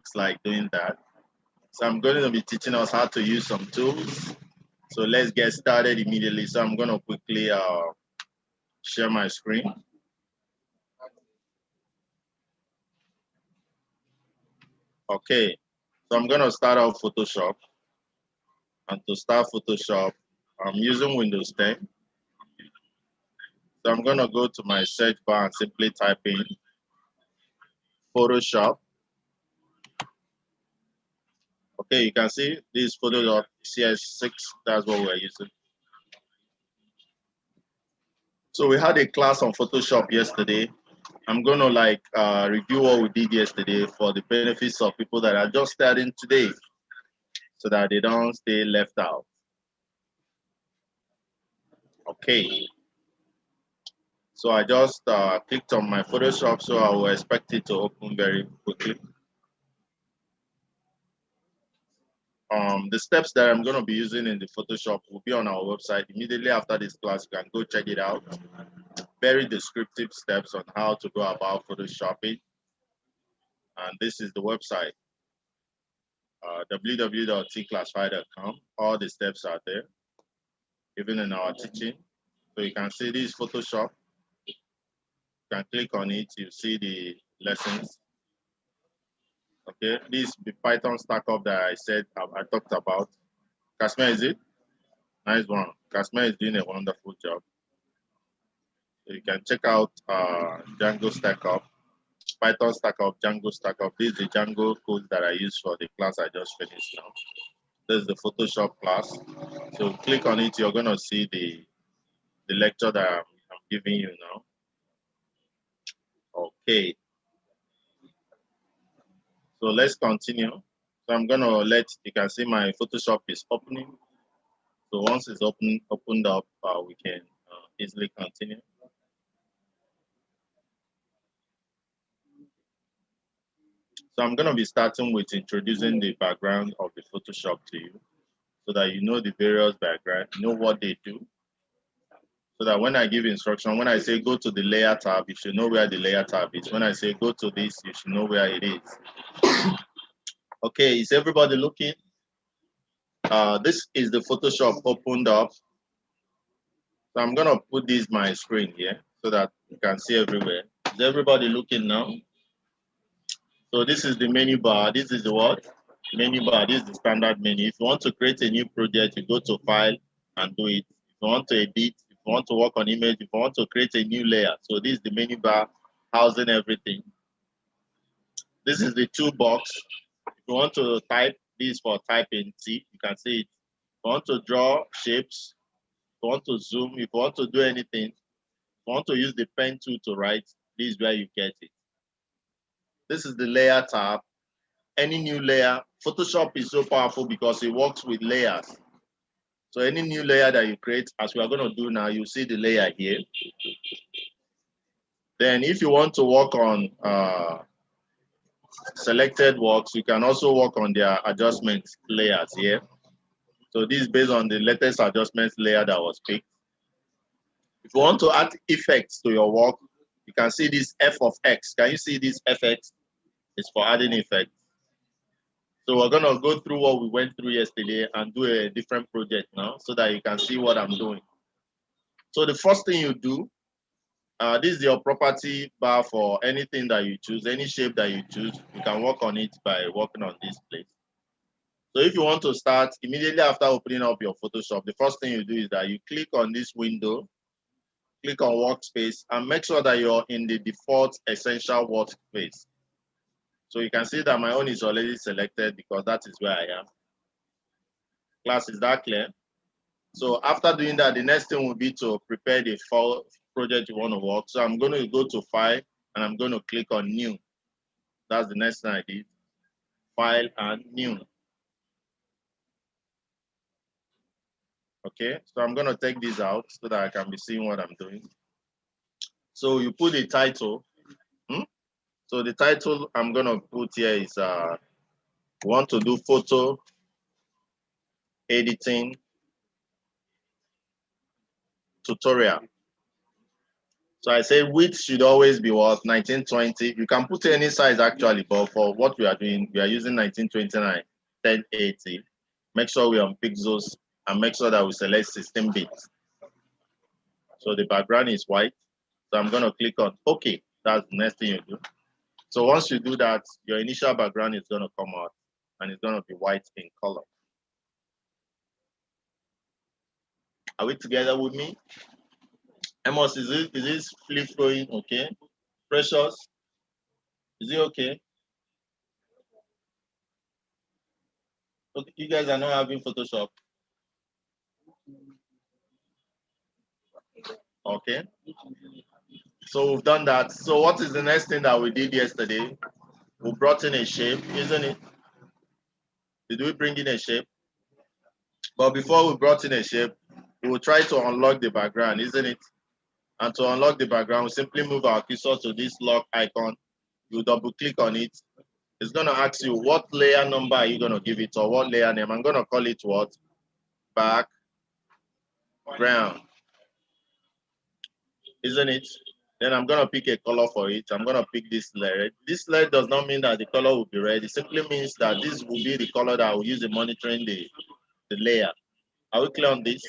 looks like doing that. So I'm going to be teaching us how to use some tools. So let's get started immediately. So I'm going to quickly share my screen. Okay, so I'm going to start out Photoshop. And to start Photoshop, I'm using Windows 10. So I'm going to go to my search bar and simply type in Photoshop. Okay, you can see this Photoshop CS6, that's what we're using. So we had a class on Photoshop yesterday. I'm going to review what we did yesterday for the benefits of people that are just starting today so that they don't stay left out. Okay. So I just clicked on my Photoshop, so I will expect it to open very quickly. The steps that I'm going to be using in the Photoshop will be on our website. Immediately after this class, you can go check it out. Very descriptive steps on how to go about Photoshopping. And this is the website, www.Tclassified.com. All the steps are there, even in our teaching. So you can see this Photoshop. You can click on it, you see the lessons. Okay, this the Python stack up that I said I talked about. Kasmer, is it? Nice one. Kasmer is doing a wonderful job. So you can check out Django stack up, Python stack up, Django stack up. This is the Django code that I use for the class I just finished now. This is the Photoshop class. So click on it, you're gonna see the lecture that I'm giving you now. Okay. So let's continue. So I'm gonna you can see my Photoshop is opening. So once it's opened up, we can easily continue. So I'm gonna be starting with introducing the background of the Photoshop to you so that you know the various background, you know what they do. So that when I give instruction, when I say go to the layer tab, you should know where the layer tab is. When I say go to this, you should know where it is. Okay, is everybody looking? This is the Photoshop opened up. So I'm gonna put this my screen here so that you can see everywhere. Is everybody looking now? So this is the menu bar. This is the what? Menu bar. This is the standard menu. If you want to create a new project, you go to File and do it. If you want to edit, if you want to work on image, if you want to create a new layer. So this is the menu bar housing everything. This is the toolbox. If you want to type this for typing, see, you can see it. If you want to draw shapes, if you want to zoom, if you want to do anything, if you want to use the pen tool to write, this is where you get it. This is the layer tab. Any new layer, Photoshop is so powerful because it works with layers. So any new layer that you create, as we are going to do now, you see the layer here. Then if you want to work on selected works, you can also work on their adjustment layers here. So this is based on the latest adjustments layer that was picked. If you want to add effects to your work, you can see this F of X. Can you see this FX? It's for adding effects. So we're gonna go through what we went through yesterday and do a different project now so that you can see what I'm doing. So the first thing you do, this is your property bar for anything that you choose, any shape that you choose, you can work on it by working on this place. So if you want to start immediately after opening up your Photoshop, the first thing you do is that you click on this window, click on workspace, and make sure that you're in the default essential workspace. So you can see that my own is already selected because that is where I am. Class, is that clear? So after doing that, the next thing will be to prepare the file project you want to work. So I'm going to go to File and I'm going to click on New. That's the next thing I did. File and New. Okay, so I'm going to take this out so that I can be seeing what I'm doing. So you put the title. So the title I'm going to put here is want to do photo editing tutorial. So I say width should always be what? 1920. You can put any size actually, but for what we are doing, we are using 1929, 1080. Make sure we unpick those and make sure that we select 16 bits. So the background is white. So I'm going to click on OK. That's the next thing you do. So once you do that, your initial background is going to come out and it's going to be white in color. Are we together with me? Amos, is this flip flowing okay? Precious, is it okay? Okay, you guys are not having Photoshop. Okay. So we've done that. So what is the next thing that we did yesterday? We brought in a shape, isn't it? Did we bring in a shape? But before we brought in a shape, we will try to unlock the background, isn't it? And to unlock the background, we simply move our cursor to this lock icon. You double click on it. It's going to ask you what layer number are you going to give it or what layer name. I'm going to call it what? Background. Isn't it? Then I'm going to pick a color for it. I'm going to pick this red. This red does not mean that the color will be red. It simply means that this will be the color that I will use in monitoring the layer. Are we clear on this?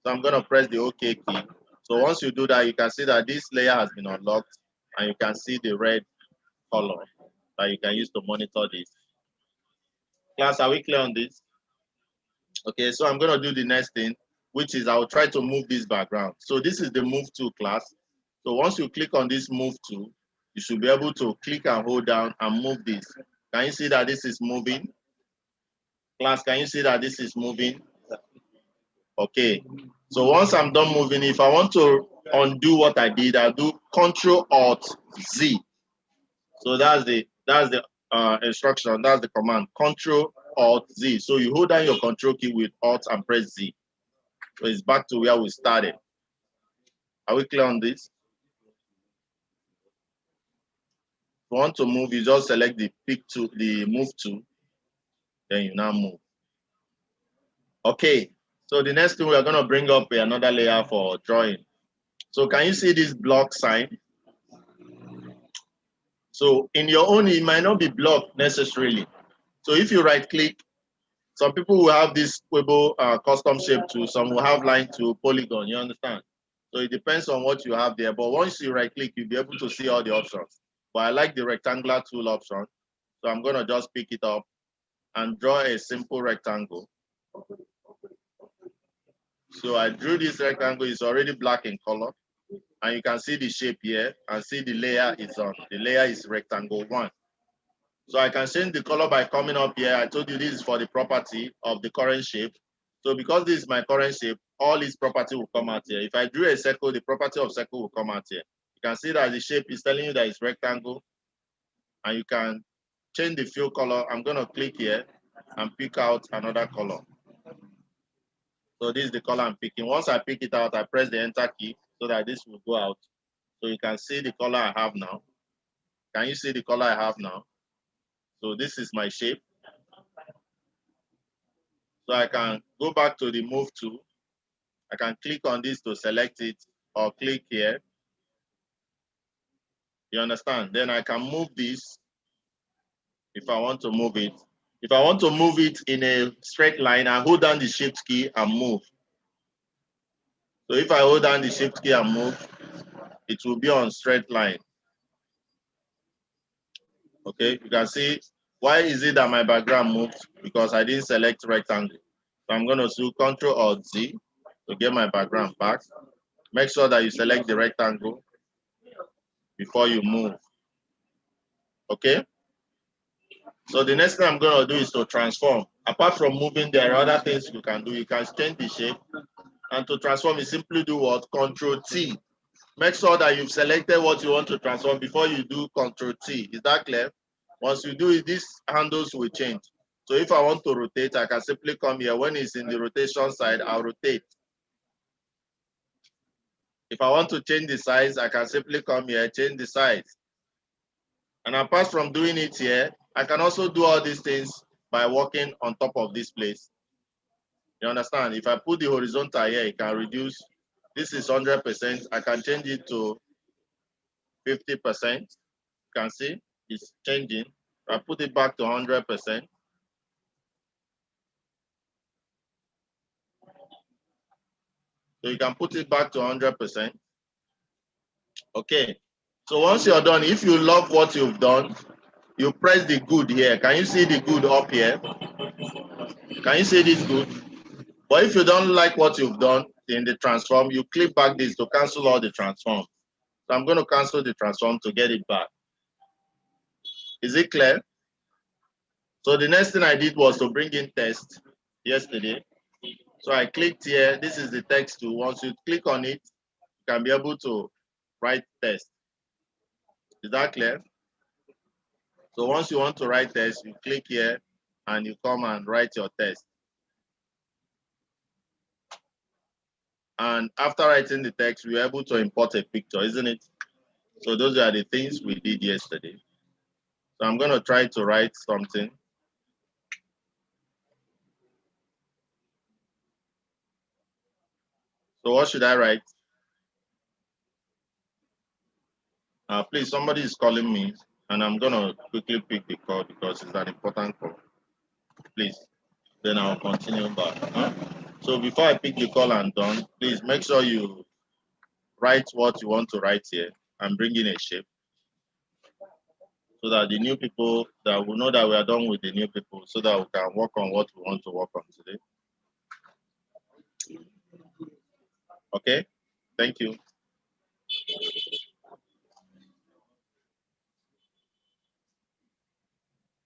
So I'm going to press the OK key. So once you do that, you can see that this layer has been unlocked and you can see the red color that you can use to monitor this. Class, are we clear on this? Okay, so I'm going to do the next thing, which is I'll try to move this background. So this is the move to class. So once you click on this move to, you should be able to click and hold down and move this. Can you see that this is moving? Class, can you see that this is moving? Okay. So once I'm done moving, if I want to undo what I did, I'll do Control Alt Z. So that's the instruction, that's the command, Control Alt Z. So you hold down your control key with Alt and press Z. So it's back to where we started. Are we clear on this? If you want to move, you just select the pick to the move to, then you now move. Okay, so the next thing we are going to bring up another layer for drawing. So can you see this block sign? So in your own, it might not be blocked necessarily. So if you right click, some people will have this Weibo custom shape too. Some will have line to polygon, you understand? So it depends on what you have there. But once you right click, you'll be able to see all the options. But I like the rectangular tool option. So I'm gonna just pick it up and draw a simple rectangle. So I drew this rectangle, it's already black in color. And you can see the shape here and see the layer is on. The layer is rectangle 1. So I can change the color by coming up here. I told you this is for the property of the current shape. So because this is my current shape, all its property will come out here. If I drew a circle, the property of circle will come out here. You can see that the shape is telling you that it's rectangle. And you can change the fill color. I'm going to click here and pick out another color. So this is the color I'm picking. Once I pick it out, I press the enter key so that this will go out. So you can see the color I have now. Can you see the color I have now? So this is my shape. So I can go back to the move tool. I can click on this to select it or click here. You understand? Then I can move this if I want to move it. If I want to move it in a straight line, I hold down the shift key and move. So if I hold down the shift key and move, it will be on straight line. Okay, you can see why is it that my background moved? Because I didn't select rectangle. So I'm going to do Control Alt Z to get my background back. Make sure that you select the rectangle before you move. Okay? So the next thing I'm going to do is to transform. Apart from moving, there are other things you can do. You can change the shape. And to transform, you simply do what? Control T. Make sure that you've selected what you want to transform before you do Control T. Is that clear? Once you do it, these handles will change. So if I want to rotate, I can simply come here. When it's in the rotation side, I'll rotate. If I want to change the size, I can simply come here, change the size. And apart from doing it here, I can also do all these things by working on top of this place. You understand? If I put the horizontal here, it can reduce. This is 100%. I can change it to 50%. You can see it's changing. I put it back to 100%. So you can put it back to 100%. Okay. So once you're done, if you love what you've done, you press the good here. Can you see the good up here? Can you see this good? But if you don't like what you've done in the transform, you click back this to cancel all the transforms. So I'm going to cancel the transform to get it back. Is it clear? So the next thing I did was to bring in test yesterday. So I clicked here. This is the text tool. Once you click on it, you can be able to write test. Is that clear? So once you want to write test, you click here and you come and write your test. And after writing the text, we were able to import a picture, isn't it? So those are the things we did yesterday. So I'm going to try to write something. So what should I write? Please, somebody is calling me, and I'm going to quickly pick the call because it's an important call. Please, then I'll continue back. So before I pick the call and done, please make sure you write what you want to write here and bring in a shape so that the new people that will know that we are done with the new people so that we can work on what we want to work on today. Okay, thank you.